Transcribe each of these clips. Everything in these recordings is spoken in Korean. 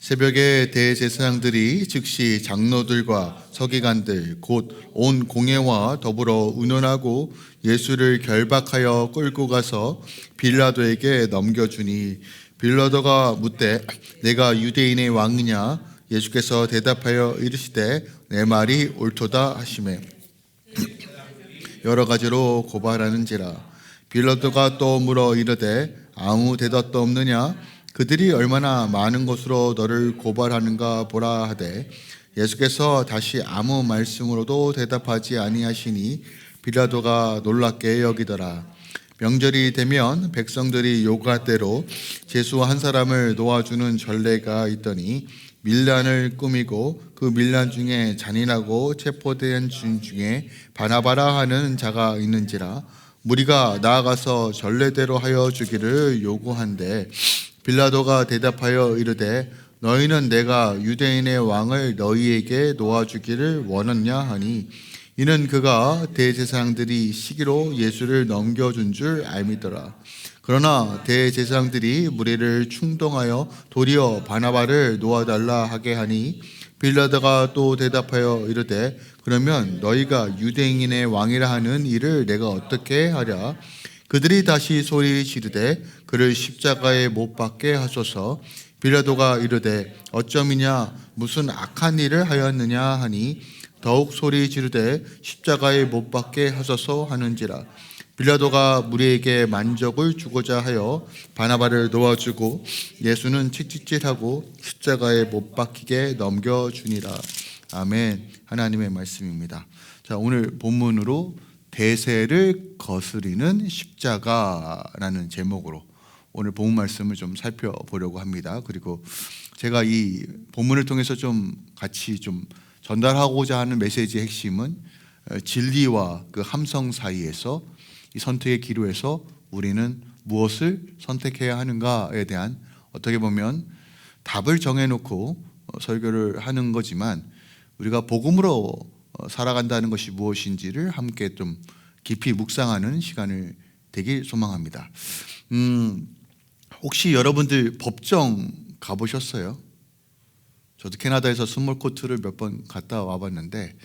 새벽에 대제사장들이 즉시 장로들과 서기관들 곧 온 공회와 더불어 의논하고 예수를 결박하여 끌고 가서 빌라도에게 넘겨주니 빌라도가 묻되 내가 유대인의 왕이냐? 예수께서 대답하여 이르시되 내 말이 옳도다 하시매 여러 가지로 고발하는지라. 빌라도가 또 물어 이르되 아무 대답도 없느냐? 그들이 얼마나 많은 것으로 너를 고발하는가 보라 하되 예수께서 다시 아무 말씀으로도 대답하지 아니하시니 빌라도가 놀랍게 여기더라. 명절이 되면 백성들이 요구할 대로 제수 한 사람을 놓아주는 전례가 있더니 밀란을 꾸미고 그 밀란 중에 잔인하고 체포된 중 중에 바나바라 하는 자가 있는지라. 무리가 나아가서 전례대로 하여 주기를 요구한대 빌라도가 대답하여 이르되 너희는 내가 유대인의 왕을 너희에게 놓아주기를 원하냐 하니 이는 그가 대제사장들이 시기로 예수를 넘겨준 줄 알미더라. 그러나 대제사장들이 무리를 충동하여 도리어 바나바를 놓아달라 하게 하니 빌라도가 또 대답하여 이르되 그러면 너희가 유대인의 왕이라 하는 이를 내가 어떻게 하랴? 그들이 다시 소리 지르되 그를 십자가에 못 박게 하소서. 빌라도가 이르되 어쩌미냐 무슨 악한 일을 하였느냐 하니 더욱 소리 지르되 십자가에 못 박게 하소서 하는지라. 빌라도가 무리에게 만족을 주고자 하여 바나바를 놓아주고 예수는 칙칙질하고 십자가에 못 박히게 넘겨주니라. 아멘. 하나님의 말씀입니다. 자, 오늘 본문으로 대세를 거스리는 십자가라는 제목으로 오늘 본문 말씀을 좀 살펴보려고 합니다. 그리고 제가 이 본문을 통해서 좀 같이 좀 전달하고자 하는 메시지의 핵심은 진리와 그 함성 사이에서 이 선택의 기로에서 우리는 무엇을 선택해야 하는가에 대한 어떻게 보면 답을 정해놓고 설교를 하는 거지만 우리가 복음으로 살아간다는 것이 무엇인지를 함께 좀 깊이 묵상하는 시간을 되길 소망합니다. 혹시 여러분들 법정 가보셨어요? 저도 캐나다에서 스몰 코트를 몇 번 갔다 와봤는데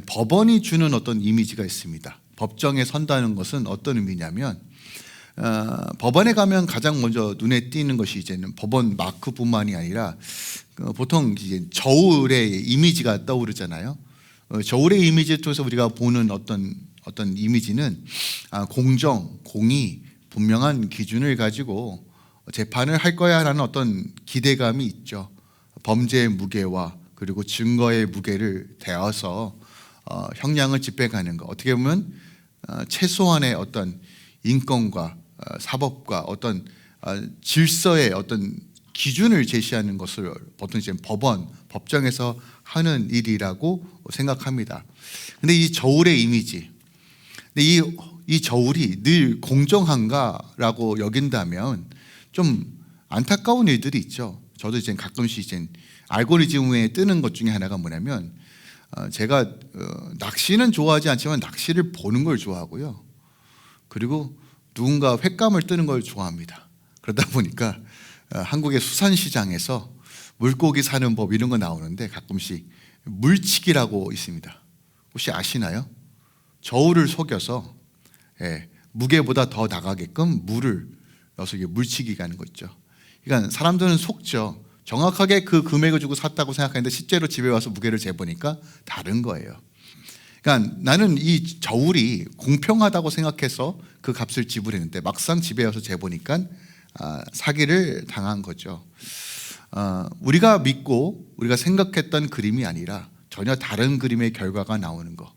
법원이 주는 어떤 이미지가 있습니다. 법정에 선다는 것은 어떤 의미냐면 법원에 가면 가장 먼저 눈에 띄는 것이 이제는 법원 마크뿐만이 아니라 보통 이제 저울의 이미지가 떠오르잖아요. 저울의 이미지를 통해서 우리가 보는 어떤 이미지는 공정, 공의, 분명한 기준을 가지고 재판을 할 거야라는 어떤 기대감이 있죠. 범죄의 무게와 그리고 증거의 무게를 대어서 형량을 집행하는 것. 어떻게 보면 최소한의 어떤 인권과 사법과 어떤 질서의 어떤 기준을 제시하는 것을 보통 이제 법정에서 하는 일이라고 생각합니다. 근데 이 저울의 이미지, 근데 이 저울이 늘 공정한가라고 여긴다면 좀 안타까운 일들이 있죠. 저도 이제 가끔씩 이제 알고리즘에 뜨는 것 중에 하나가 뭐냐면 제가 낚시는 좋아하지 않지만 낚시를 보는 걸 좋아하고요. 그리고 누군가 횟감을 뜨는 걸 좋아합니다. 그러다 보니까 한국의 수산시장에서 물고기 사는 법 이런 거 나오는데 가끔씩 물치기라고 있습니다. 혹시 아시나요? 저울을 속여서 무게보다 더 나가게끔 물을 넣어서 물치기가 하는 거 있죠. 그러니까 사람들은 속죠. 정확하게 그 금액을 주고 샀다고 생각하는데 실제로 집에 와서 무게를 재보니까 다른 거예요. 그러니까 나는 이 저울이 공평하다고 생각해서 그 값을 지불했는데 막상 집에 와서 재보니까 사기를 당한 거죠. 우리가 믿고 우리가 생각했던 그림이 아니라 전혀 다른 그림의 결과가 나오는 거.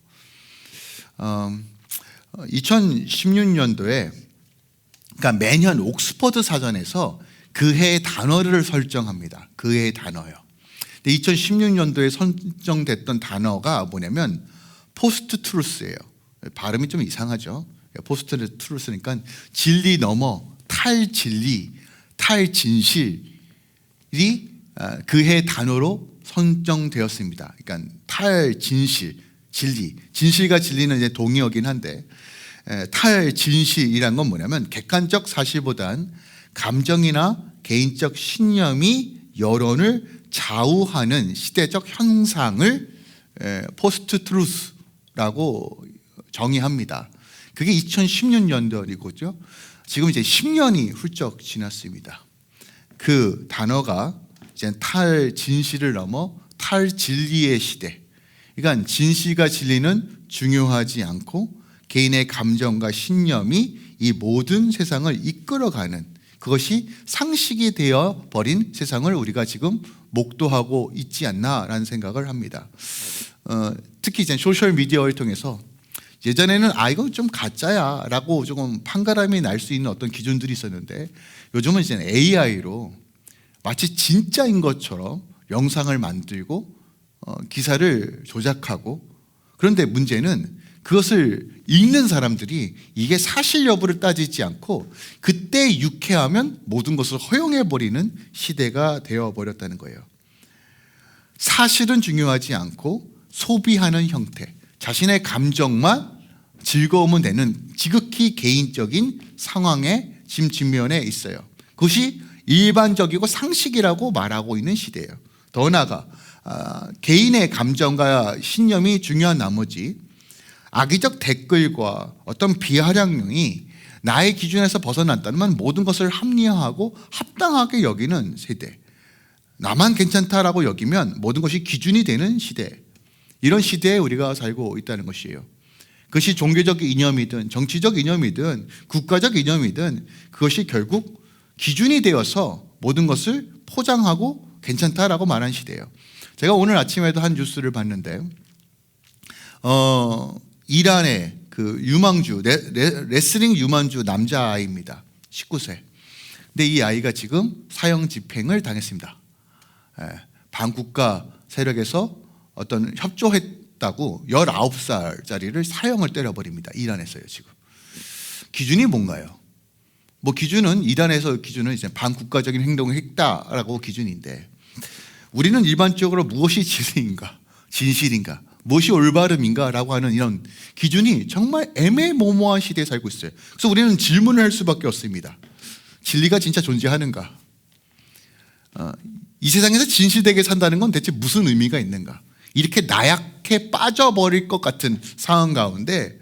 2016년도에 그러니까 매년 옥스퍼드 사전에서 그 해의 단어를 설정합니다. 그 해의 단어요. 근데 2016년도에 선정됐던 단어가 뭐냐면 포스트 트루스예요. 발음이 좀 이상하죠. 포스트 트루스니까 진리 넘어 탈진리, 탈진실이 그 해의 단어로 선정되었습니다. 그러니까 탈진실, 진리, 진실과 진리는 이제 동의어긴 한데 탈진실이란 건 뭐냐면 객관적 사실보단 감정이나 개인적 신념이 여론을 좌우하는 시대적 현상을 포스트 트루스라고 정의합니다. 그게 2016년도이고죠. 지금 이제 10년이 훌쩍 지났습니다. 그 단어가 이제 탈진실을 넘어 탈진리의 시대. 그러니까 진실과 진리는 중요하지 않고 개인의 감정과 신념이 이 모든 세상을 이끌어가는, 그것이 상식이 되어 버린 세상을 우리가 지금 목도하고 있지 않나라는 생각을 합니다. 특히 이제 소셜 미디어를 통해서 예전에는 이건 좀 가짜야 라고 조금 판가름이 날 수 있는 어떤 기준들이 있었는데, 요즘은 이제 AI로 마치 진짜인 것처럼 영상을 만들고 기사를 조작하고, 그런데 문제는 그것을 읽는 사람들이 이게 사실 여부를 따지지 않고 그때 유쾌하면 모든 것을 허용해버리는 시대가 되어버렸다는 거예요. 사실은 중요하지 않고 소비하는 형태, 자신의 감정만 즐거움은 되는 지극히 개인적인 상황에 지금 직면해 있어요. 그것이 일반적이고 상식이라고 말하고 있는 시대예요. 더 나아가 개인의 감정과 신념이 중요한 나머지 악의적 댓글과 어떤 비아냥용이 나의 기준에서 벗어난다면 모든 것을 합리화하고 합당하게 여기는 세대, 나만 괜찮다라고 여기면 모든 것이 기준이 되는 시대, 이런 시대에 우리가 살고 있다는 것이에요. 그것이 종교적 이념이든 정치적 이념이든 국가적 이념이든 그것이 결국 기준이 되어서 모든 것을 포장하고 괜찮다라고 말하는 시대예요. 제가 오늘 아침에도 한 뉴스를 봤는데 이란의 그 유망주, 레슬링 유망주 남자아이입니다. 19세. 근데 이 아이가 지금 사형 집행을 당했습니다. 반국가 세력에서 어떤 협조했다고 19살짜리를 사형을 때려버립니다. 이란에서요, 지금. 기준이 뭔가요? 뭐 기준은, 이란에서 기준은 이제 반국가적인 행동을 했다라고 기준인데, 우리는 일반적으로 무엇이 진리인가, 진실인가, 무엇이 올바름인가 라고 하는 이런 기준이 정말 애매모호한 시대에 살고 있어요. 그래서 우리는 질문을 할 수밖에 없습니다. 진리가 진짜 존재하는가? 이 세상에서 진실되게 산다는 건 대체 무슨 의미가 있는가? 이렇게 나약해 빠져버릴 것 같은 상황 가운데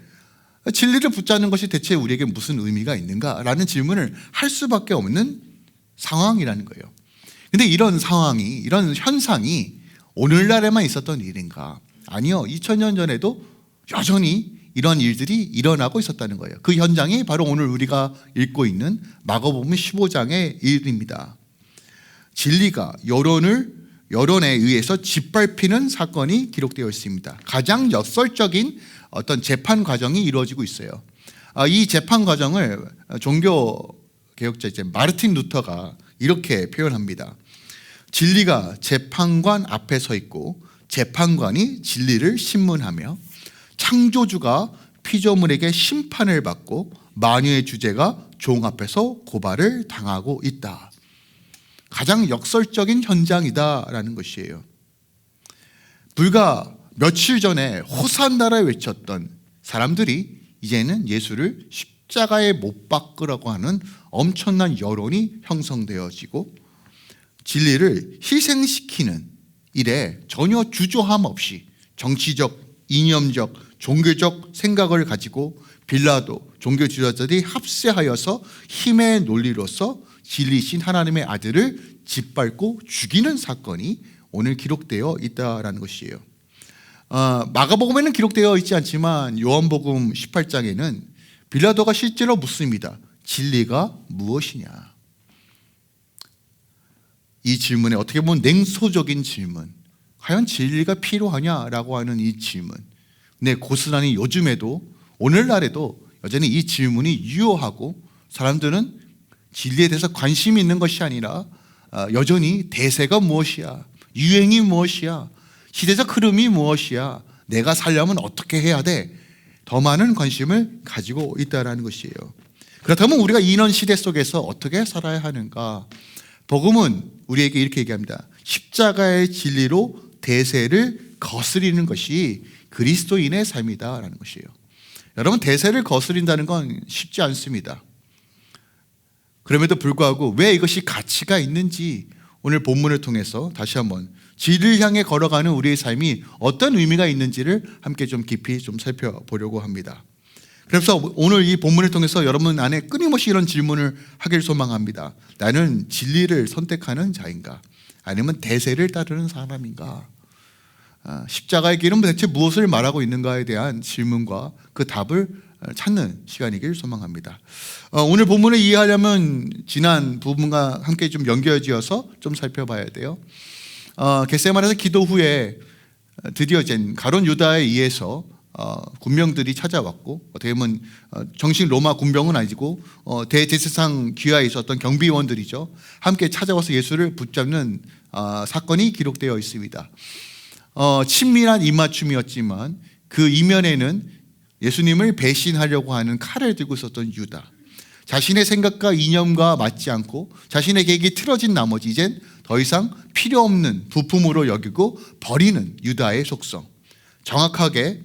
진리를 붙잡는 것이 대체 우리에게 무슨 의미가 있는가라는 질문을 할 수밖에 없는 상황이라는 거예요. 근데 이런 상황이, 이런 현상이 오늘날에만 있었던 일인가? 아니요, 2000년 전에도 여전히 이런 일들이 일어나고 있었다는 거예요. 그 현장이 바로 오늘 우리가 읽고 있는 마가복음 15장의 일입니다. 진리가 여론에 의해서 짓밟히는 사건이 기록되어 있습니다. 가장 역설적인 어떤 재판 과정이 이루어지고 있어요. 이 재판 과정을 종교 개혁자 마르틴 루터가 이렇게 표현합니다. 진리가 재판관 앞에 서 있고 재판관이 진리를 신문하며 창조주가 피조물에게 심판을 받고 만유의 주제가 종 앞에서 고발을 당하고 있다. 가장 역설적인 현장이다라는 것이에요. 불과 며칠 전에 호산나를 외쳤던 사람들이 이제는 예수를 십자가에 못 박으라고 하는 엄청난 여론이 형성되어지고 진리를 희생시키는 일에 전혀 주저함 없이 정치적, 이념적, 종교적 생각을 가지고 빌라도, 종교 지도자들이 합세하여서 힘의 논리로서 진리신 하나님의 아들을 짓밟고 죽이는 사건이 오늘 기록되어 있다는 것이에요. 마가복음에는 기록되어 있지 않지만 요한복음 18장에는 빌라도가 실제로 묻습니다. 진리가 무엇이냐? 이 질문에 어떻게 보면 냉소적인 질문, 과연 진리가 필요하냐라고 하는 이 질문, 근데 고스란히 요즘에도, 오늘날에도 여전히 이 질문이 유효하고 사람들은 진리에 대해서 관심이 있는 것이 아니라 여전히 대세가 무엇이야, 유행이 무엇이야, 시대적 흐름이 무엇이야, 내가 살려면 어떻게 해야 돼, 더 많은 관심을 가지고 있다는 것이에요. 그렇다면 우리가 이런 시대 속에서 어떻게 살아야 하는가? 복음은 우리에게 이렇게 얘기합니다. 십자가의 진리로 대세를 거스리는 것이 그리스도인의 삶이다라는 것이에요. 여러분, 대세를 거스린다는 건 쉽지 않습니다. 그럼에도 불구하고 왜 이것이 가치가 있는지, 오늘 본문을 통해서 다시 한번 진리를 향해 걸어가는 우리의 삶이 어떤 의미가 있는지를 함께 좀 깊이 좀 살펴보려고 합니다. 그래서 오늘 이 본문을 통해서 여러분 안에 끊임없이 이런 질문을 하길 소망합니다. 나는 진리를 선택하는 자인가? 아니면 대세를 따르는 사람인가? 십자가의 길은 대체 무엇을 말하고 있는가에 대한 질문과 그 답을 찾는 시간이길 소망합니다. 오늘 본문을 이해하려면 지난 부분과 함께 좀 연결지어서 좀 살펴봐야 돼요. 겟세마네에서 기도 후에 드디어 이제 가룟 유다에 의해서 군병들이 찾아왔고, 어떻게 보면 정식 로마 군병은 아니고 대제사장 귀하에 있었던 경비원들이죠. 함께 찾아와서 예수를 붙잡는 사건이 기록되어 있습니다. 친밀한 입맞춤이었지만 그 이면에는 예수님을 배신하려고 하는 칼을 들고 있었던 유다, 자신의 생각과 이념과 맞지 않고 자신의 계획이 틀어진 나머지 이젠 더 이상 필요 없는 부품으로 여기고 버리는 유다의 속성, 정확하게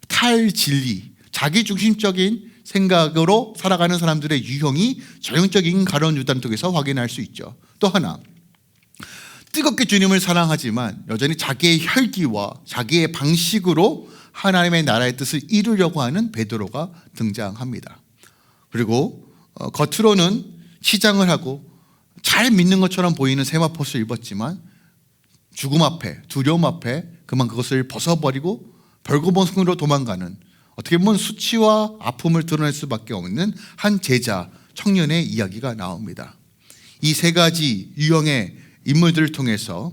탈진리, 자기중심적인 생각으로 살아가는 사람들의 유형이 전형적인 가룟 유다를 통해서 확인할 수 있죠. 또 하나, 뜨겁게 주님을 사랑하지만 여전히 자기의 혈기와 자기의 방식으로 하나님의 나라의 뜻을 이루려고 하는 베드로가 등장합니다. 그리고 겉으로는 치장을 하고 잘 믿는 것처럼 보이는 세마포스를 입었지만 죽음 앞에, 두려움 앞에 그만 그것을 벗어버리고 벌거벗음으로 도망가는, 어떻게 보면 수치와 아픔을 드러낼 수밖에 없는 한 제자 청년의 이야기가 나옵니다. 이 세 가지 유형의 인물들을 통해서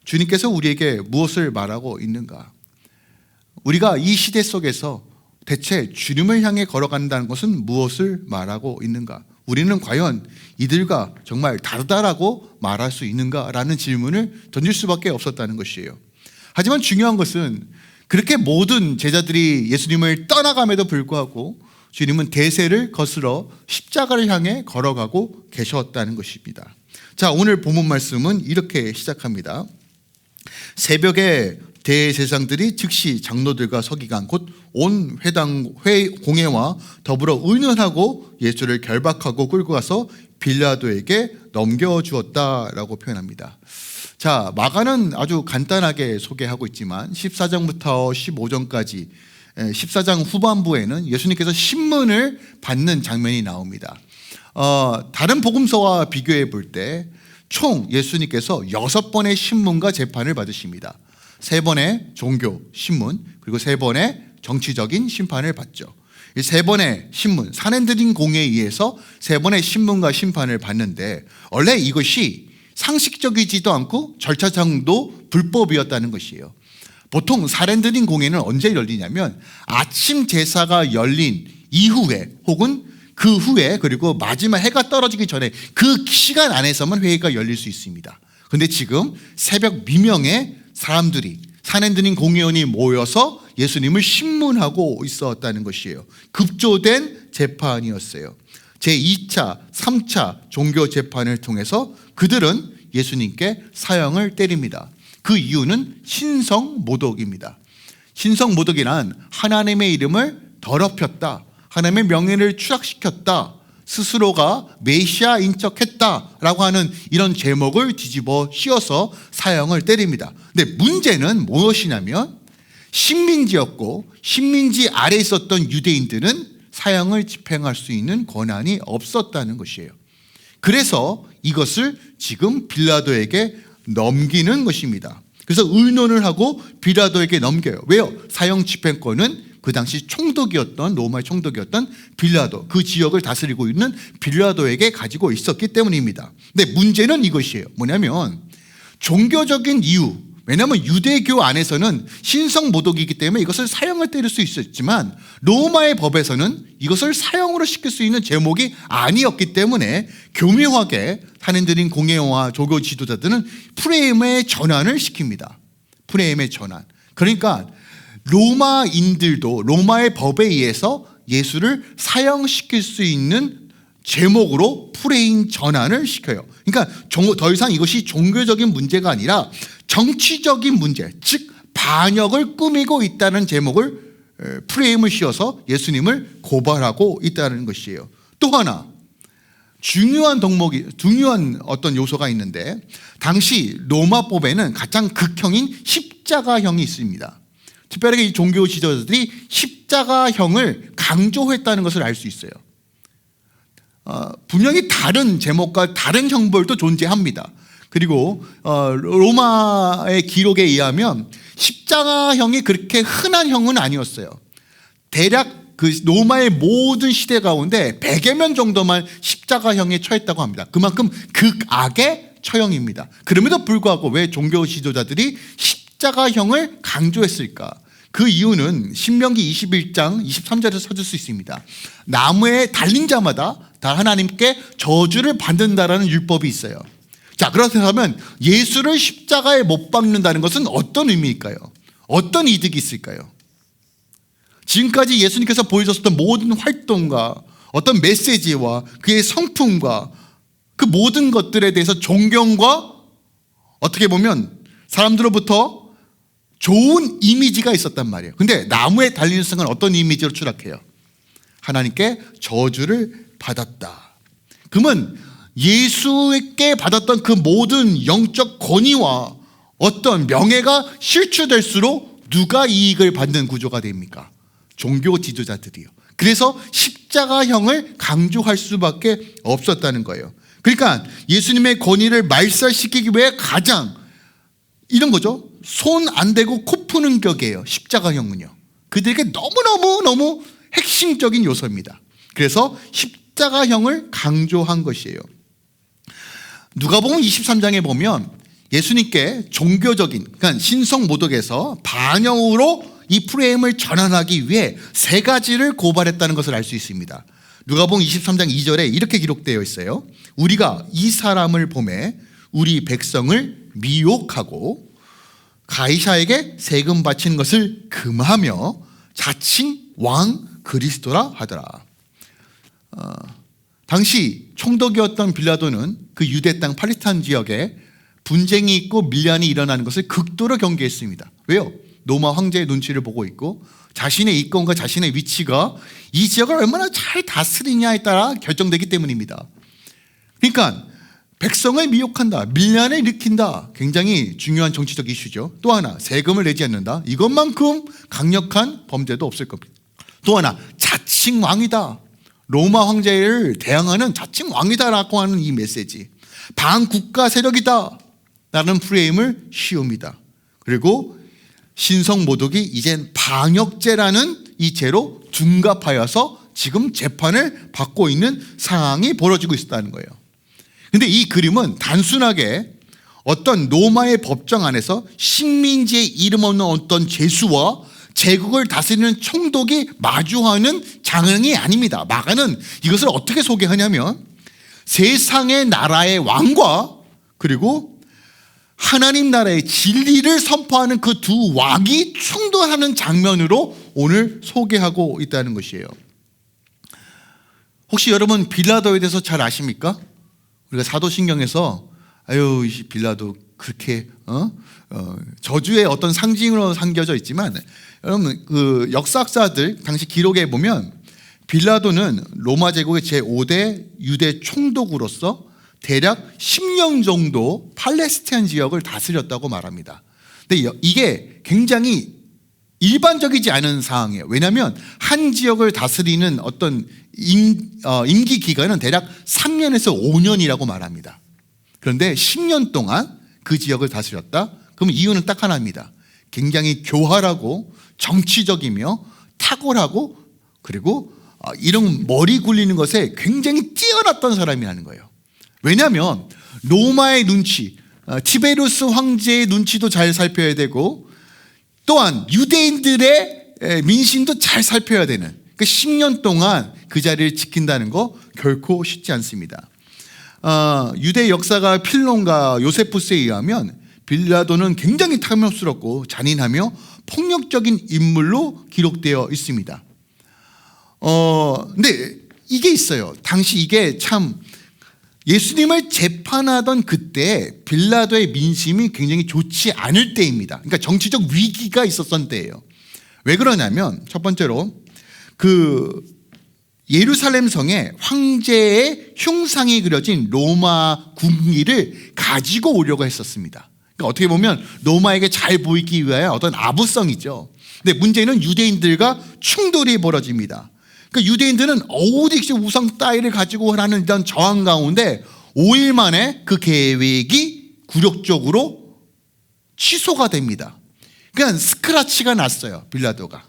주님께서 우리에게 무엇을 말하고 있는가? 우리가 이 시대 속에서 대체 주님을 향해 걸어간다는 것은 무엇을 말하고 있는가? 우리는 과연 이들과 정말 다르다라고 말할 수 있는가라는 질문을 던질 수밖에 없었다는 것이에요. 하지만 중요한 것은 그렇게 모든 제자들이 예수님을 떠나감에도 불구하고 주님은 대세를 거스러 십자가를 향해 걸어가고 계셨다는 것입니다. 자, 오늘 본문 말씀은 이렇게 시작합니다. 새벽에 대제사장들이 즉시 장로들과 서기관 곧 온 공회와 더불어 의논하고 예수를 결박하고 끌고 가서 빌라도에게 넘겨주었다라고 표현합니다. 자, 마가는 아주 간단하게 소개하고 있지만 14장부터 15장까지 14장 후반부에는 예수님께서 신문을 받는 장면이 나옵니다. 다른 복음서와 비교해 볼 때 총 예수님께서 6번의 신문과 재판을 받으십니다. 3번의 종교 신문, 그리고 3번의 정치적인 심판을 받죠. 이 3번의 신문, 산헤드린 공회에 의해서 3번의 신문과 심판을 받는데, 원래 이것이 상식적이지도 않고 절차상도 불법이었다는 것이에요. 보통 산헤드린 공회는 언제 열리냐면 아침 제사가 열린 이후에 혹은 그 후에, 그리고 마지막 해가 떨어지기 전에 그 시간 안에서만 회의가 열릴 수 있습니다. 그런데 지금 새벽 미명에 사람들이, 산헤드린 공회원이 모여서 예수님을 신문하고 있었다는 것이에요. 급조된 재판이었어요. 제2차, 3차 종교 재판을 통해서 그들은 예수님께 사형을 때립니다. 그 이유는 신성모독입니다. 신성모독이란 하나님의 이름을 더럽혔다, 하나님의 명예를 추락시켰다, 스스로가 메시아인 척했다라고 하는 이런 제목을 뒤집어 씌워서 사형을 때립니다. 근데 문제는 무엇이냐면 식민지였고 식민지 아래에 있었던 유대인들은 사형을 집행할 수 있는 권한이 없었다는 것이에요. 그래서 이것을 지금 빌라도에게 넘기는 것입니다. 그래서 의논을 하고 빌라도에게 넘겨요. 왜요? 사형 집행권은 그 당시 총독이었던, 로마의 총독이었던 빌라도, 그 지역을 다스리고 있는 빌라도에게 가지고 있었기 때문입니다. 근데 문제는 이것이에요. 뭐냐면 종교적인 이유, 왜냐하면 유대교 안에서는 신성모독이기 때문에 이것을 사형을 때릴 수 있었지만 로마의 법에서는 이것을 사형으로 시킬 수 있는 제목이 아니었기 때문에 교묘하게 산헤드린 공회와 조교 지도자들은 프레임의 전환을 시킵니다. 프레임의 전환. 그러니까 로마인들도 로마의 법에 의해서 예수를 사형시킬 수 있는 제목으로 프레임 전환을 시켜요. 그러니까 더 이상 이것이 종교적인 문제가 아니라 정치적인 문제, 즉 반역을 꾸미고 있다는 제목을 프레임을 씌워서 예수님을 고발하고 있다는 것이에요. 또 하나, 중요한 어떤 요소가 있는데, 당시 로마법에는 가장 극형인 십자가형이 있습니다. 특별하게 이 종교 지도자들이 십자가형을 강조했다는 것을 알 수 있어요. 분명히 다른 제목과 다른 형벌도 존재합니다. 그리고 로마의 기록에 의하면 십자가형이 그렇게 흔한 형은 아니었어요. 대략 그 로마의 모든 시대 가운데 100여 명 정도만 십자가형에 처했다고 합니다. 그만큼 극악의 처형입니다. 그럼에도 불구하고 왜 종교 지도자들이 십자가형을 강조했을까? 그 이유는 신명기 21장 23절에서 찾을 수 있습니다. 나무에 달린 자마다 다 하나님께 저주를 받는다라는 율법이 있어요. 자, 그렇다면 예수를 십자가에 못 박는다는 것은 어떤 의미일까요? 어떤 이득이 있을까요? 지금까지 예수님께서 보여줬던 모든 활동과 어떤 메시지와 그의 성품과 그 모든 것들에 대해서 존경과 어떻게 보면 사람들로부터 좋은 이미지가 있었단 말이에요. 근데 나무에 달리는 순간 어떤 이미지로 추락해요? 하나님께 저주를 받았다. 그러면 예수께 받았던 그 모든 영적 권위와 어떤 명예가 실추될수록 누가 이익을 받는 구조가 됩니까? 종교 지도자들이요. 그래서 십자가형을 강조할 수밖에 없었다는 거예요. 그러니까 예수님의 권위를 말살시키기 위해 가장 이런 거죠. 손 안 대고 코 푸는 격이에요. 십자가형은요. 그들에게 너무 핵심적인 요소입니다. 그래서 십자가형을 강조한 것이에요. 누가복음 23장에 보면 예수님께 종교적인, 그러니까 신성모독에서 반영으로 이 프레임을 전환하기 위해 세 가지를 고발했다는 것을 알 수 있습니다. 누가복음 23장 2절에 이렇게 기록되어 있어요. 우리가 이 사람을 보매 우리 백성을 미혹하고 가이사에게 세금 바치는 것을 금하며 자칭 왕 그리스도라 하더라. 당시 총독이었던 빌라도는 그 유대 땅 팔레스타인 지역에 분쟁이 있고 밀란이 일어나는 것을 극도로 경계했습니다. 왜요? 로마 황제의 눈치를 보고 있고 자신의 이권과 자신의 위치가 이 지역을 얼마나 잘 다스리냐에 따라 결정되기 때문입니다. 그러니까 백성을 미혹한다, 밀란을 일으킨다, 굉장히 중요한 정치적 이슈죠. 또 하나, 세금을 내지 않는다. 이것만큼 강력한 범죄도 없을 겁니다. 또 하나, 자칭 왕이다. 로마 황제를 대항하는 자칭 왕이다라고 하는 이 메시지. 반국가 세력이다 라는 프레임을 씌웁니다. 그리고 신성모독이 이젠 방역죄라는 이 죄로 둔갑하여서 지금 재판을 받고 있는 상황이 벌어지고 있었다는 거예요. 근데 이 그림은 단순하게 어떤 로마의 법정 안에서 식민지의 이름 없는 어떤 죄수와 제국을 다스리는 총독이 마주하는 장면이 아닙니다. 마가는 이것을 어떻게 소개하냐면 세상의 나라의 왕과 그리고 하나님 나라의 진리를 선포하는 그 두 왕이 충돌하는 장면으로 오늘 소개하고 있다는 것이에요. 혹시 여러분 빌라도에 대해서 잘 아십니까? 우리가 사도신경에서 아유 이 빌라도 그렇게 저주의 어떤 상징으로 삼겨져 있지만 여러분 그 역사학자들 당시 기록에 보면 빌라도는 로마 제국의 제5대 유대 총독으로서 대략 10년 정도 팔레스타인 지역을 다스렸다고 말합니다. 근데 이게 굉장히 일반적이지 않은 상황이에요. 왜냐하면 한 지역을 다스리는 어떤 임기 기간은 대략 3년에서 5년이라고 말합니다. 그런데 10년 동안 그 지역을 다스렸다? 그럼 이유는 딱 하나입니다. 굉장히 교활하고 정치적이며 탁월하고 그리고 이런 머리 굴리는 것에 굉장히 뛰어났던 사람이라는 거예요. 왜냐하면 로마의 눈치, 티베리우스 황제의 눈치도 잘 살펴야 되고 또한 유대인들의 민심도 잘 살펴야 되는 그 10년 동안 그 자리를 지킨다는 거 결코 쉽지 않습니다. 유대 역사가 필론가 요세푸스에 의하면 빌라도는 굉장히 탐욕스럽고 잔인하며 폭력적인 인물로 기록되어 있습니다. 근데 이게 있어요. 당시 이게 참 예수님을 재판하던 그때 빌라도의 민심이 굉장히 좋지 않을 때입니다. 그러니까 정치적 위기가 있었던 때예요. 왜 그러냐면 첫 번째로 그 예루살렘 성에 황제의 흉상이 그려진 로마 국기를 가지고 오려고 했었습니다. 그러니까 어떻게 보면 로마에게 잘 보이기 위하여 어떤 아부성이죠. 근데 문제는 유대인들과 충돌이 벌어집니다. 그러니까 유대인들은 어디 우상 따위를 가지고 하는 이런 저항 가운데 5일 만에 그 계획이 굴욕적으로 취소가 됩니다. 그냥 스크라치가 났어요. 빌라도가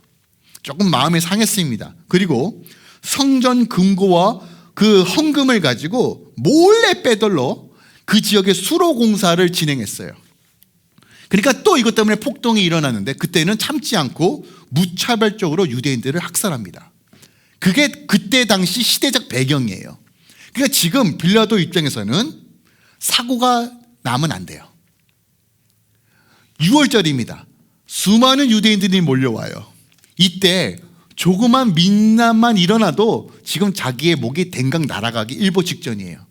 조금 마음이 상했습니다. 그리고 성전 금고와 그 헌금을 가지고 몰래 빼돌러 그 지역의 수로 공사를 진행했어요. 그러니까 또 이것 때문에 폭동이 일어나는데 그때는 참지 않고 무차별적으로 유대인들을 학살합니다. 그게 그때 당시 시대적 배경이에요. 그러니까 지금 빌라도 입장에서는 사고가 나면 안 돼요. 6월절입니다. 수많은 유대인들이 몰려와요. 이때 조그만 민난만 일어나도 지금 자기의 목이 댕강 날아가기 일보 직전이에요.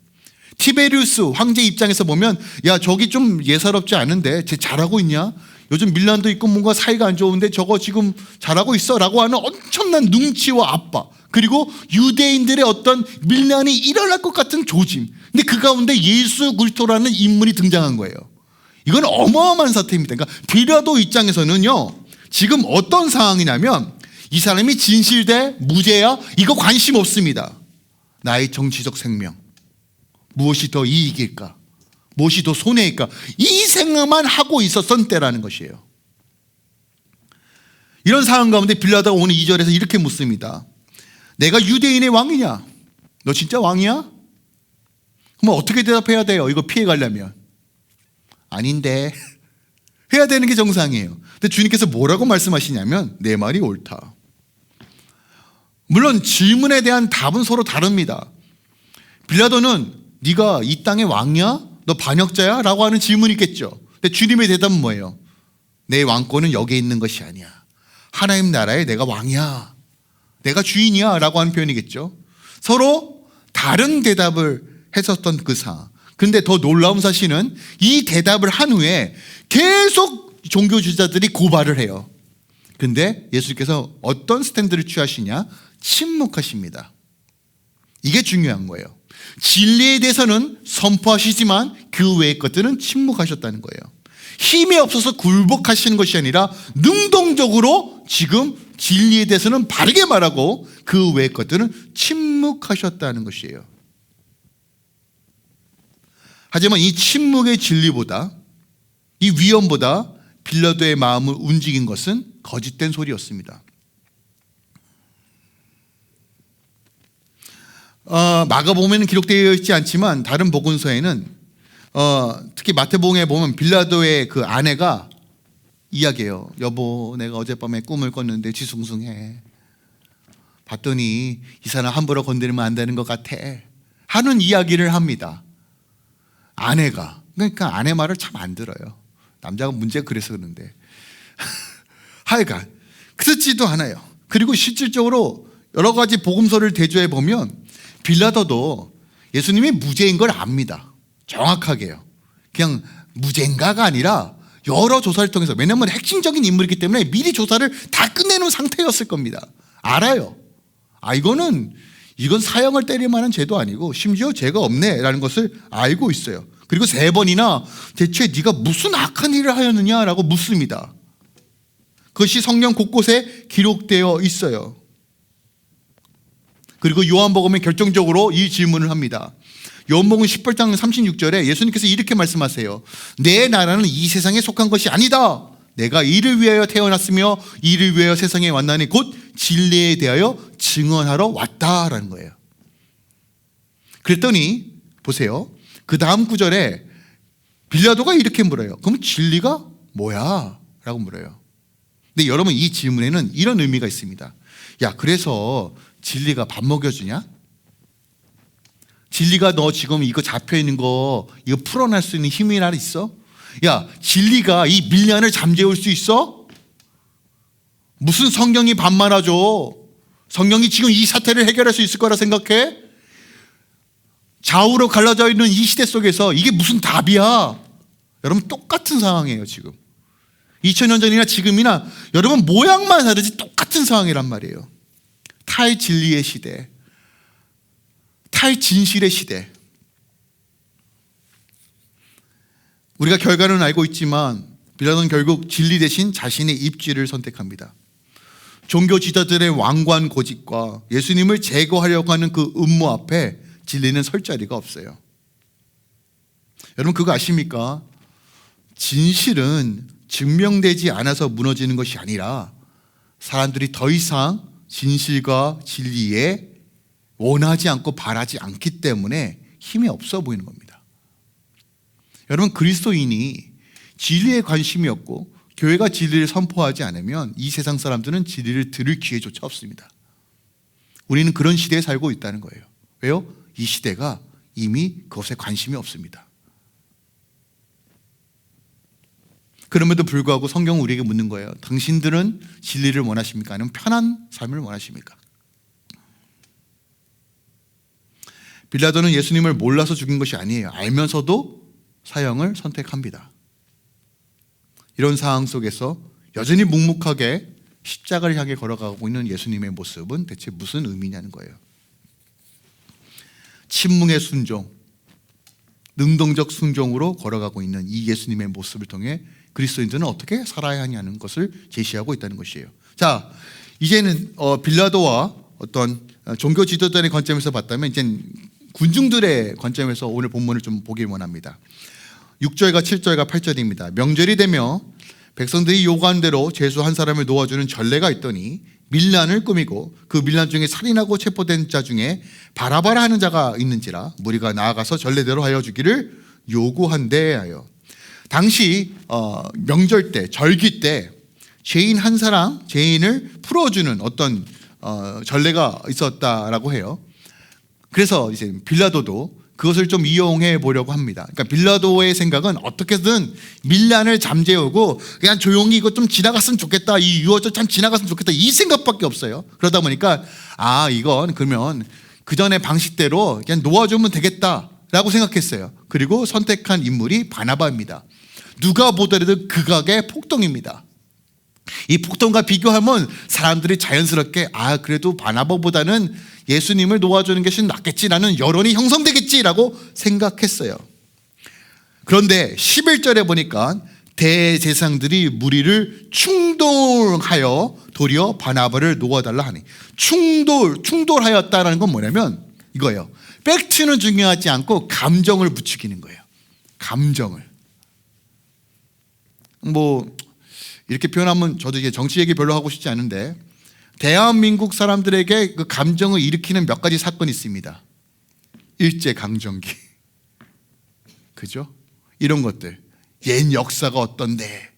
티베리우스 황제 입장에서 보면 야 저기 좀 예사롭지 않은데 쟤 잘하고 있냐? 요즘 밀란도 있고 뭔가 사이가 안 좋은데 저거 지금 잘하고 있어 라고 하는 엄청난 능치와 압박, 그리고 유대인들의 어떤 밀란이 일어날 것 같은 조짐. 근데 그 가운데 예수 그리스도라는 인물이 등장한 거예요. 이건 어마어마한 사태입니다. 그러니까 빌라도 입장에서는요, 지금 어떤 상황이냐면 이 사람이 진실돼 무죄야 이거 관심 없습니다. 나의 정치적 생명, 무엇이 더 이익일까, 무엇이 더 손해일까, 이 생각만 하고 있었던 때라는 것이에요. 이런 상황 가운데 빌라도가 오늘 2절에서 이렇게 묻습니다. 내가 유대인의 왕이냐? 너 진짜 왕이야? 그럼 어떻게 대답해야 돼요? 이거 피해가려면 아닌데 해야 되는 게 정상이에요. 근데 주님께서 뭐라고 말씀하시냐면 내 말이 옳다. 물론 질문에 대한 답은 서로 다릅니다. 빌라도는 네가 이 땅의 왕이야? 너 반역자야? 라고 하는 질문이 있겠죠. 근데 주님의 대답은 뭐예요? 내 왕권은 여기에 있는 것이 아니야. 하나님 나라에 내가 왕이야, 내가 주인이야 라고 하는 표현이겠죠. 서로 다른 대답을 했었던 그 상황. 근데 더 놀라운 사실은 이 대답을 한 후에 계속 종교주의자들이 고발을 해요. 근데 예수님께서 어떤 스탠드를 취하시냐? 침묵하십니다. 이게 중요한 거예요. 진리에 대해서는 선포하시지만 그 외의 것들은 침묵하셨다는 거예요. 힘이 없어서 굴복하시는 것이 아니라 능동적으로 지금 진리에 대해서는 바르게 말하고 그 외의 것들은 침묵하셨다는 것이에요. 하지만 이 침묵의 진리보다, 이 위험보다 빌라도의 마음을 움직인 것은 거짓된 소리였습니다. 마가복음에는 기록되어 있지 않지만 다른 복음서에는 특히 마태복음에 보면 빌라도의 그 아내가 이야기해요. 여보, 내가 어젯밤에 꿈을 꿨는데 뒤숭숭해. 봤더니 이 사람 함부로 건드리면 안 되는 것 같아 하는 이야기를 합니다. 아내가. 그러니까 아내 말을 참 안 들어요. 남자가 문제가 그래서 그런데 하여간 그렇지도 않아요. 그리고 실질적으로 여러 가지 복음서를 대조해 보면 빌라도도 예수님이 무죄인 걸 압니다. 정확하게요. 그냥 무죄인가가 아니라 여러 조사를 통해서, 왜냐하면 핵심적인 인물이기 때문에 미리 조사를 다 끝내놓은 상태였을 겁니다. 알아요. 이건 사형을 때릴 만한 죄도 아니고 심지어 죄가 없네 라는 것을 알고 있어요. 그리고 3번이나 대체 네가 무슨 악한 일을 하였느냐라고 묻습니다. 그것이 성경 곳곳에 기록되어 있어요. 그리고 요한복음에 결정적으로 이 질문을 합니다. 요한복음 18장 36절에 예수님께서 이렇게 말씀하세요. 내 나라는 이 세상에 속한 것이 아니다. 내가 이를 위하여 태어났으며 이를 위하여 세상에 왔나니 곧 진리에 대하여 증언하러 왔다라는 거예요. 그랬더니 보세요. 그 다음 구절에 빌라도가 이렇게 물어요. 그럼 진리가 뭐야? 라고 물어요. 근데 여러분, 이 질문에는 이런 의미가 있습니다. 야, 그래서 진리가 밥 먹여주냐? 진리가 너 지금 이거 잡혀있는 거 이거 풀어낼 수 있는 힘이나 있어? 야, 진리가 이 밀란을 잠재울 수 있어? 무슨 성경이 밥 말아줘? 성경이 지금 이 사태를 해결할 수 있을 거라 생각해? 좌우로 갈라져 있는 이 시대 속에서 이게 무슨 답이야? 여러분, 똑같은 상황이에요. 지금 2000년 전이나 지금이나 여러분 모양만 다르지 똑같은 상황이란 말이에요. 탈진리의 시대, 탈진실의 시대. 우리가 결과는 알고 있지만 빌라도는 결국 진리 대신 자신의 입지를 선택합니다. 종교 지도자들의 왕관 고집과 예수님을 제거하려고 하는 그 음모 앞에 진리는 설 자리가 없어요. 여러분 그거 아십니까? 진실은 증명되지 않아서 무너지는 것이 아니라 사람들이 더 이상 진실과 진리에 원하지 않고 바라지 않기 때문에 힘이 없어 보이는 겁니다. 여러분 그리스도인이 진리에 관심이 없고 교회가 진리를 선포하지 않으면 이 세상 사람들은 진리를 들을 기회조차 없습니다. 우리는 그런 시대에 살고 있다는 거예요. 왜요? 이 시대가 이미 그것에 관심이 없습니다. 그럼에도 불구하고 성경은 우리에게 묻는 거예요. 당신들은 진리를 원하십니까? 아니면 편한 삶을 원하십니까? 빌라도는 예수님을 몰라서 죽인 것이 아니에요. 알면서도 사형을 선택합니다. 이런 상황 속에서 여전히 묵묵하게 십자가를 향해 걸어가고 있는 예수님의 모습은 대체 무슨 의미냐는 거예요. 침묵의 순종, 능동적 순종으로 걸어가고 있는 이 예수님의 모습을 통해 그리스도인들은 어떻게 살아야 하냐는 것을 제시하고 있다는 것이에요. 자, 이제는 빌라도와 어떤 종교 지도자의 관점에서 봤다면 이제 군중들의 관점에서 오늘 본문을 좀 보길 원합니다. 6절과 7절과 8절입니다. 명절이 되며 백성들이 요구한 대로 죄수 한 사람을 놓아주는 전례가 있더니 밀란을 꾸미고 그 밀란 중에 살인하고 체포된 자 중에 바라바라 하는 자가 있는지라 무리가 나아가서 전례대로 하여 주기를 요구한대 하여. 당시 명절 때, 절기 때 죄인 한 사람, 죄인을 풀어주는 어떤 전례가 있었다라고 해요. 그래서 이제 빌라도도 그것을 좀 이용해 보려고 합니다. 그러니까 빌라도의 생각은 어떻게든 밀란을 잠재우고 그냥 조용히 이거 좀 지나갔으면 좋겠다, 이 유언 참 지나갔으면 좋겠다, 이 생각밖에 없어요. 그러다 보니까 이건 그러면 그 전의 방식대로 그냥 놓아주면 되겠다라고 생각했어요. 그리고 선택한 인물이 바나바입니다. 누가 보더라도 극악의 폭동입니다. 이 폭동과 비교하면 사람들이 자연스럽게 그래도 바나바보다는 예수님을 놓아주는 것이 낫겠지라는 여론이 형성되겠지라고 생각했어요. 그런데 11절에 보니까 대제사장들이 무리를 충돌하여 도리어 바나바를 놓아달라 하니, 충돌하였다라는 건 뭐냐면 이거예요. 팩트는 중요하지 않고 감정을 부추기는 거예요. 감정을. 이렇게 표현하면 저도 이제 정치 얘기 별로 하고 싶지 않은데, 대한민국 사람들에게 그 감정을 일으키는 몇 가지 사건이 있습니다. 일제강점기, 그죠? 이런 것들. 옛 역사가 어떤데,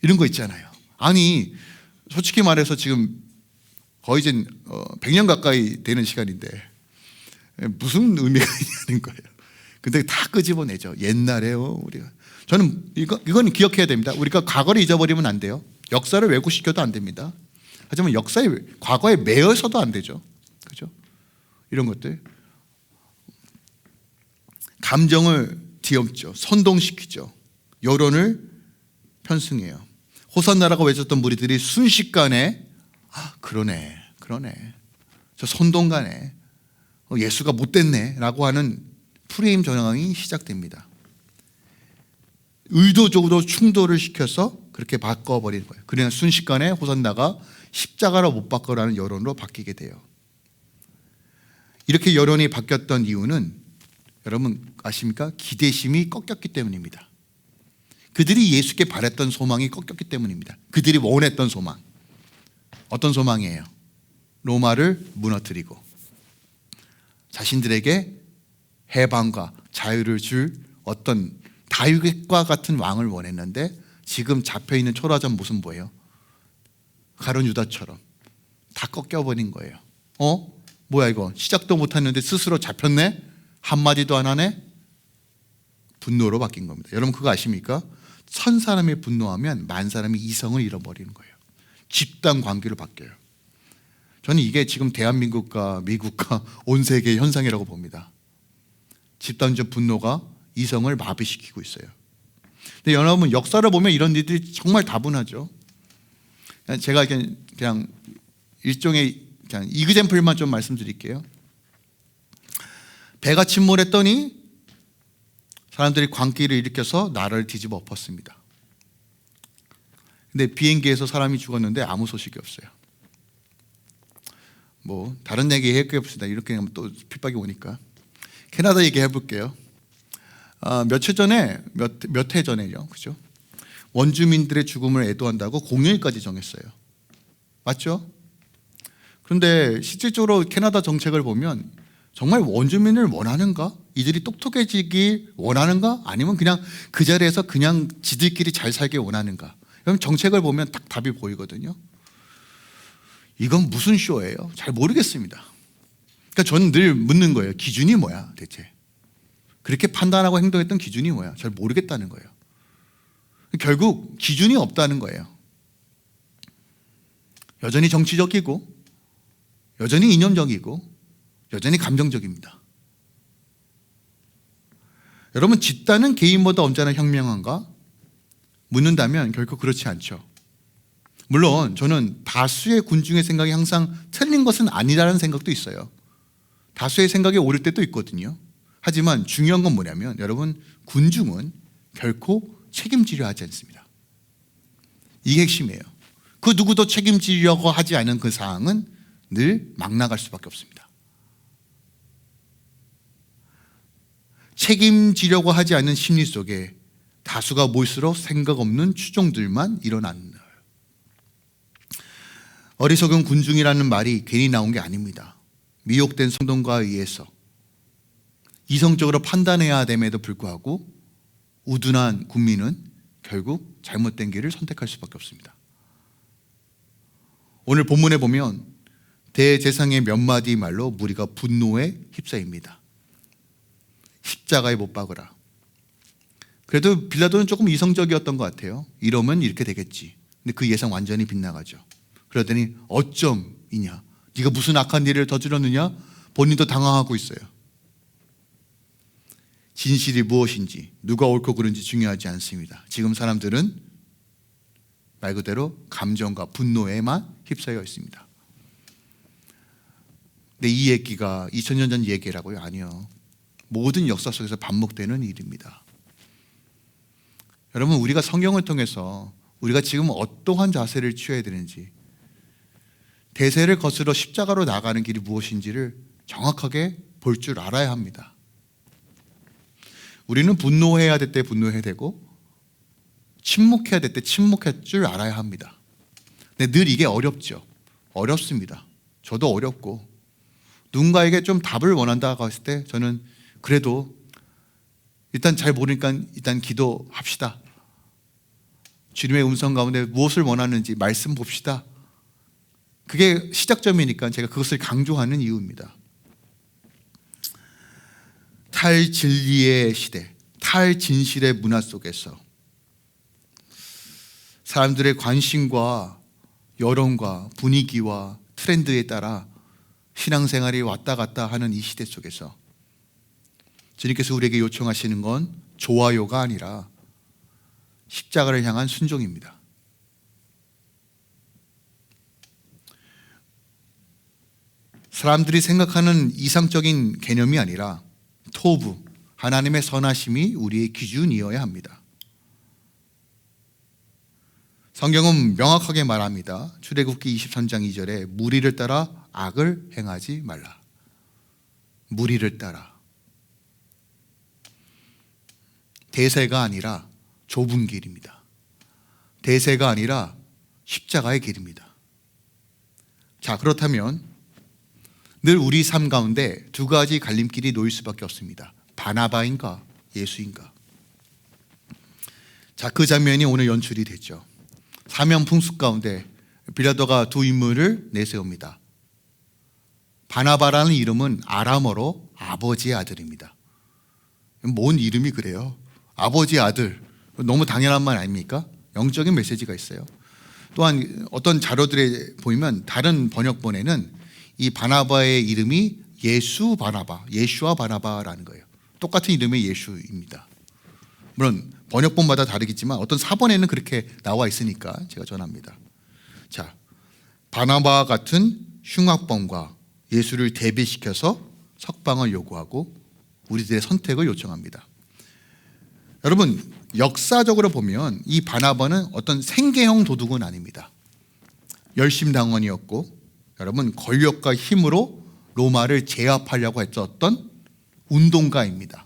이런 거 있잖아요. 아니, 솔직히 말해서 지금 거의 이제 100년 가까이 되는 시간인데 무슨 의미가 있냐는 거예요. 근데 다 끄집어내죠. 옛날에요, 우리가. 저는 이건 기억해야 됩니다. 우리가 과거를 잊어버리면 안 돼요. 역사를 왜곡시켜도 안 됩니다. 하지만 과거에 매여서도 안 되죠. 그죠? 이런 것들. 감정을 뒤엎죠. 선동시키죠. 여론을 편승해요. 호산나라고 외쳤던 무리들이 순식간에 그러네. 저 선동가네. 예수가 못됐네 라고 하는 프레임 전환이 시작됩니다. 의도적으로 충돌을 시켜서 그렇게 바꿔버리는 거예요. 그러나 순식간에 호산나가 십자가로 못 박으라는 여론으로 바뀌게 돼요. 이렇게 여론이 바뀌었던 이유는 여러분 아십니까? 기대심이 꺾였기 때문입니다. 그들이 예수께 바랬던 소망이 꺾였기 때문입니다. 그들이 원했던 소망. 어떤 소망이에요? 로마를 무너뜨리고 자신들에게 해방과 자유를 줄 어떤 다윗과 같은 왕을 원했는데, 지금 잡혀있는 초라전 모습은 뭐예요? 가룟 유다처럼 다 꺾여버린 거예요. 뭐야 이거, 시작도 못했는데 스스로 잡혔네? 한마디도 안 하네? 분노로 바뀐 겁니다. 여러분 그거 아십니까? 1000사람이 분노하면 10,000사람이 이성을 잃어버리는 거예요. 집단 관계로 바뀌어요. 저는 이게 지금 대한민국과 미국과 온 세계의 현상이라고 봅니다. 집단적 분노가 이성을 마비시키고 있어요. 근데 여러분 역사를 보면 이런 일들이 정말 다분하죠. 제가 그냥 일종의 자, 이그젬플만 좀 말씀드릴게요. 배가 침몰했더니 사람들이 광기를 일으켜서 나라를 뒤집어 엎었습니다. 근데 비행기에서 사람이 죽었는데 아무 소식이 없어요. 뭐 다른 얘기 해봅시다. 이렇게 하면 또 핍박이 오니까. 캐나다 얘기 해볼게요. 며칠 전에 몇 해 전에요, 그죠? 원주민들의 죽음을 애도한다고 공휴일까지 정했어요. 맞죠? 그런데 실질적으로 캐나다 정책을 보면 정말 원주민을 원하는가? 이들이 똑똑해지길 원하는가? 아니면 그냥 그 자리에서 그냥 지들끼리 잘 살길 원하는가? 그럼 정책을 보면 딱 답이 보이거든요. 이건 무슨 쇼예요? 잘 모르겠습니다. 그러니까 저는 늘 묻는 거예요. 기준이 뭐야 대체? 그렇게 판단하고 행동했던 기준이 뭐야? 잘 모르겠다는 거예요. 결국 기준이 없다는 거예요. 여전히 정치적이고 여전히 이념적이고 여전히 감정적입니다. 여러분, 집단은 개인보다 언제나 현명한가? 묻는다면 결코 그렇지 않죠. 물론 저는 다수의 군중의 생각이 항상 틀린 것은 아니라는 생각도 있어요. 다수의 생각이 옳을 때도 있거든요. 하지만 중요한 건 뭐냐면 여러분, 군중은 결코 책임지려 하지 않습니다. 이게 핵심이에요. 그 누구도 책임지려고 하지 않은 그 사항은 늘 막 나갈 수밖에 없습니다. 책임지려고 하지 않는 심리 속에 다수가 모일수록 생각 없는 추종들만 일어나는 거예요. 어리석은 군중이라는 말이 괜히 나온 게 아닙니다. 미혹된 성동과에 의해서 이성적으로 판단해야 됨에도 불구하고 우둔한 국민은 결국 잘못된 길을 선택할 수밖에 없습니다. 오늘 본문에 보면 대제사장의 몇 마디 말로 무리가 분노에 휩싸입니다. 십자가에 못 박으라. 그래도 빌라도는 조금 이성적이었던 것 같아요. 이러면 이렇게 되겠지. 근데 그 예상 완전히 빗나가죠. 그러더니 어쩜이냐, 네가 무슨 악한 일을 저질렀느냐, 본인도 당황하고 있어요. 진실이 무엇인지, 누가 옳고 그른지 중요하지 않습니다. 지금 사람들은 말 그대로 감정과 분노에만 휩싸여 있습니다. 근데 이 얘기가 2000년 전 얘기라고요? 아니요. 모든 역사 속에서 반복되는 일입니다. 여러분, 우리가 성경을 통해서 우리가 지금 어떠한 자세를 취해야 되는지, 대세를 거스러 십자가로 나가는 길이 무엇인지를 정확하게 볼 줄 알아야 합니다. 우리는 분노해야 될 때 분노해야 되고 침묵해야 될 때 침묵할 줄 알아야 합니다. 근데 늘 이게 어렵죠. 어렵습니다. 저도 어렵고, 누군가에게 좀 답을 원한다고 했을 때 저는 그래도 일단 잘 모르니까 일단 기도합시다. 주님의 음성 가운데 무엇을 원하는지 말씀 봅시다. 그게 시작점이니까 제가 그것을 강조하는 이유입니다. 탈진리의 시대, 탈진실의 문화 속에서 사람들의 관심과 여론과 분위기와 트렌드에 따라 신앙생활이 왔다 갔다 하는 이 시대 속에서 주님께서 우리에게 요청하시는 건 좋아요가 아니라 십자가를 향한 순종입니다. 사람들이 생각하는 이상적인 개념이 아니라 토부, 하나님의 선하심이 우리의 기준이어야 합니다. 성경은 명확하게 말합니다. 출애굽기 23장 2절에 무리를 따라 악을 행하지 말라. 무리를 따라. 대세가 아니라 좁은 길입니다. 대세가 아니라 십자가의 길입니다. 자, 그렇다면 늘 우리 삶 가운데 두 가지 갈림길이 놓일 수밖에 없습니다. 바나바인가 예수인가. 자, 그 장면이 오늘 연출이 됐죠. 사면풍습 가운데 빌라도가 두 인물을 내세웁니다. 바나바라는 이름은 아람어로 아버지의 아들입니다. 뭔 이름이 그래요? 아버지의 아들. 너무 당연한 말 아닙니까? 영적인 메시지가 있어요. 또한 어떤 자료들에 보면 다른 번역본에는 이 바나바의 이름이 예수 바나바, 예슈와 바나바라는 거예요. 똑같은 이름의 예수입니다. 물론 번역본마다 다르겠지만 어떤 사본에는 그렇게 나와 있으니까 제가 전합니다. 자, 바나바 같은 흉악범과 예수를 대비시켜서 석방을 요구하고 우리들의 선택을 요청합니다. 여러분, 역사적으로 보면 이 바나바는 어떤 생계형 도둑은 아닙니다. 열심당원이었고, 여러분, 권력과 힘으로 로마를 제압하려고 했었던 운동가입니다.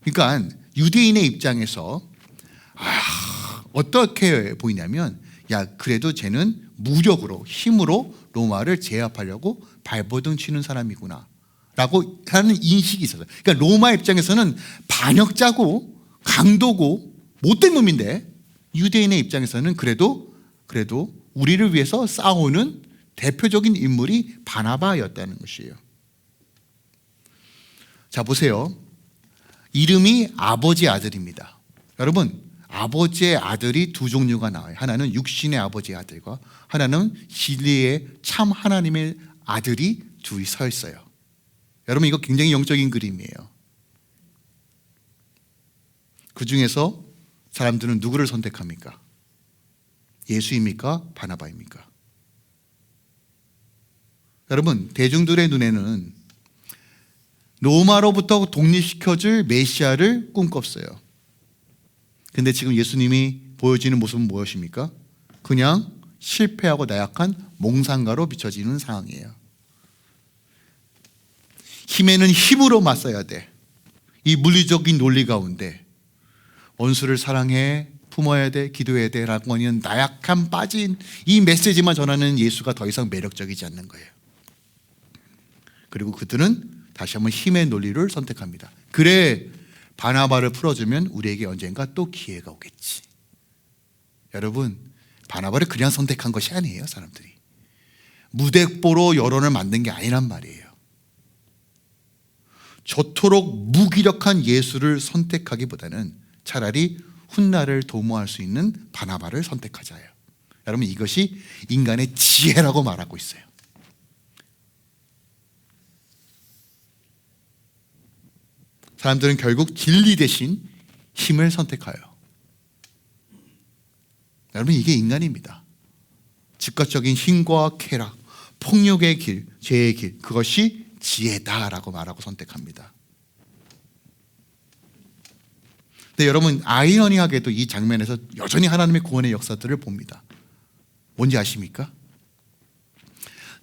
그러니까 유대인의 입장에서 어떻게 보이냐면, 야, 그래도 쟤는 무력으로, 힘으로 로마를 제압하려고 발버둥 치는 사람이구나 라고 하는 인식이 있었어요. 그러니까 로마 입장에서는 반역자고 강도고 못된 놈인데, 유대인의 입장에서는 그래도 우리를 위해서 싸우는 대표적인 인물이 바나바였다는 것이에요. 자, 보세요. 이름이 아버지 아들입니다. 여러분, 아버지의 아들이 두 종류가 나와요. 하나는 육신의 아버지의 아들과 하나는 진리의 참 하나님의 아들이 둘이 서 있어요. 여러분, 이거 굉장히 영적인 그림이에요. 그 중에서 사람들은 누구를 선택합니까? 예수입니까? 바나바입니까? 여러분, 대중들의 눈에는 로마로부터 독립시켜줄 메시아를 꿈꿨어요. 근데 지금 예수님이 보여지는 모습은 무엇입니까? 그냥 실패하고 나약한 몽상가로 비춰지는 상황이에요. 힘에는 힘으로 맞서야 돼. 이 물리적인 논리 가운데 원수를 사랑해, 품어야 돼, 기도해야 돼 라고 하는 나약함 빠진 이 메시지만 전하는 예수가 더 이상 매력적이지 않는 거예요. 그리고 그들은 다시 한번 힘의 논리를 선택합니다. 그래, 바나바를 풀어주면 우리에게 언젠가 또 기회가 오겠지. 여러분, 바나바를 그냥 선택한 것이 아니에요. 사람들이 무대뽀로 여론을 만든 게 아니란 말이에요. 저토록 무기력한 예수를 선택하기보다는 차라리 훗날을 도모할 수 있는 바나바를 선택하자요. 여러분, 이것이 인간의 지혜라고 말하고 있어요. 사람들은 결국 진리 대신 힘을 선택해요. 여러분, 이게 인간입니다. 즉각적인 힘과 쾌락, 폭력의 길, 죄의 길, 그것이 지혜다라고 말하고 선택합니다. 근데 여러분, 아이러니하게도 이 장면에서 여전히 하나님의 구원의 역사들을 봅니다. 뭔지 아십니까?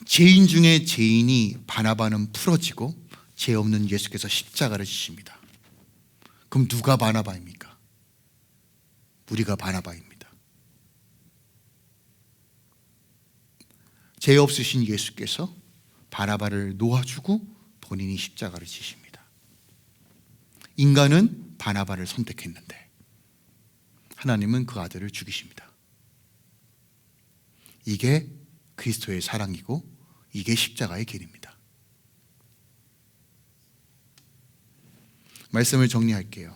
죄인 중에 죄인이 바나바는 풀어지고 죄 없는 예수께서 십자가를 지십니다. 그럼 누가 바나바입니까? 우리가 바나바입니다. 죄 없으신 예수께서 바나바를 놓아주고 본인이 십자가를 지십니다. 인간은 바나바를 선택했는데 하나님은 그 아들을 죽이십니다. 이게 그리스도의 사랑이고 이게 십자가의 길입니다. 말씀을 정리할게요.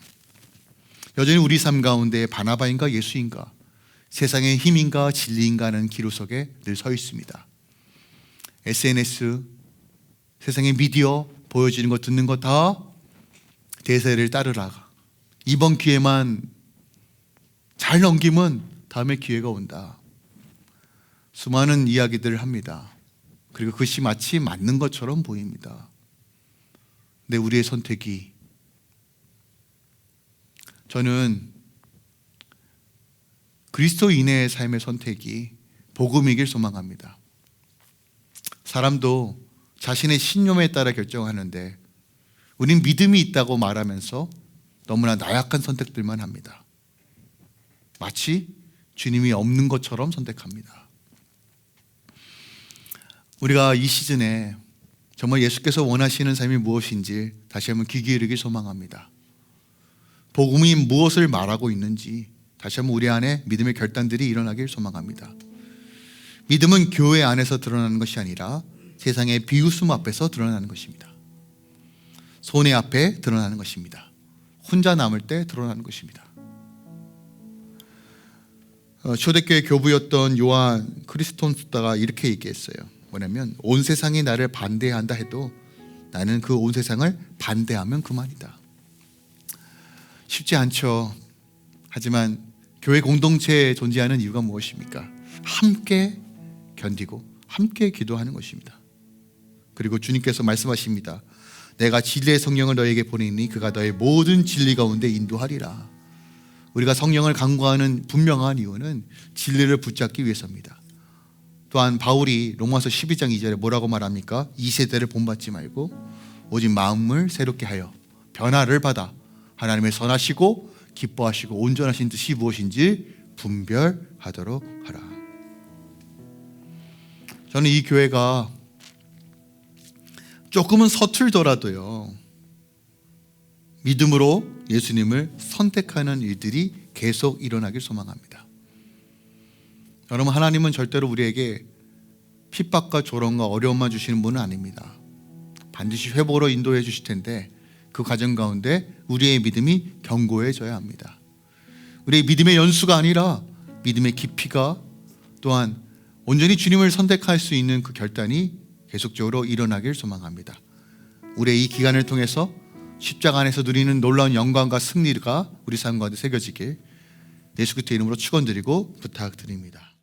여전히 우리 삶 가운데 바나바인가 예수인가, 세상의 힘인가 진리인가 하는 기로석에 늘 서 있습니다. SNS, 세상의 미디어 보여지는 것 듣는 것 다 대세를 따르라. 이번 기회만 잘 넘기면 다음에 기회가 온다. 수많은 이야기들을 합니다. 그리고 그것이 마치 맞는 것처럼 보입니다. 근데 우리의 선택이, 저는 그리스도인의 삶의 선택이 복음이길 소망합니다. 사람도 자신의 신념에 따라 결정하는데 우린 믿음이 있다고 말하면서 너무나 나약한 선택들만 합니다. 마치 주님이 없는 것처럼 선택합니다. 우리가 이 시즌에 정말 예수께서 원하시는 삶이 무엇인지 다시 한번 귀 기울이길 소망합니다. 복음이 무엇을 말하고 있는지 다시 한번 우리 안에 믿음의 결단들이 일어나길 소망합니다. 믿음은 교회 안에서 드러나는 것이 아니라 세상의 비웃음 앞에서 드러나는 것입니다. 손해 앞에 드러나는 것입니다. 혼자 남을 때 드러나는 것입니다. 초대교회 교부였던 요한 크리스톤스다가 이렇게 얘기했어요. 뭐냐면 온 세상이 나를 반대한다 해도 나는 그 온 세상을 반대하면 그만이다. 쉽지 않죠. 하지만 교회 공동체에 존재하는 이유가 무엇입니까? 함께 견디고 함께 기도하는 것입니다. 그리고 주님께서 말씀하십니다. 내가 진리의 성령을 너에게 보내니 그가 너의 모든 진리 가운데 인도하리라. 우리가 성령을 간구하는 분명한 이유는 진리를 붙잡기 위해서입니다. 또한 바울이 로마서 12장 2절에 뭐라고 말합니까? 이 세대를 본받지 말고 오직 마음을 새롭게 하여 변화를 받아 하나님의 선하시고 기뻐하시고 온전하신 뜻이 무엇인지 분별하도록 하라. 저는 이 교회가 조금은 서툴더라도요, 믿음으로 예수님을 선택하는 일들이 계속 일어나길 소망합니다. 여러분, 하나님은 절대로 우리에게 핍박과 조롱과 어려움만 주시는 분은 아닙니다. 반드시 회복으로 인도해 주실 텐데 그 과정 가운데 우리의 믿음이 견고해져야 합니다. 우리의 믿음의 연수가 아니라 믿음의 깊이가, 또한 온전히 주님을 선택할 수 있는 그 결단이 계속적으로 일어나길 소망합니다. 우리의 이 기간을 통해서 십자가 안에서 누리는 놀라운 영광과 승리가 우리 삶 가운데 새겨지길 예수 그리스도의 이름으로 축원드리고 부탁드립니다.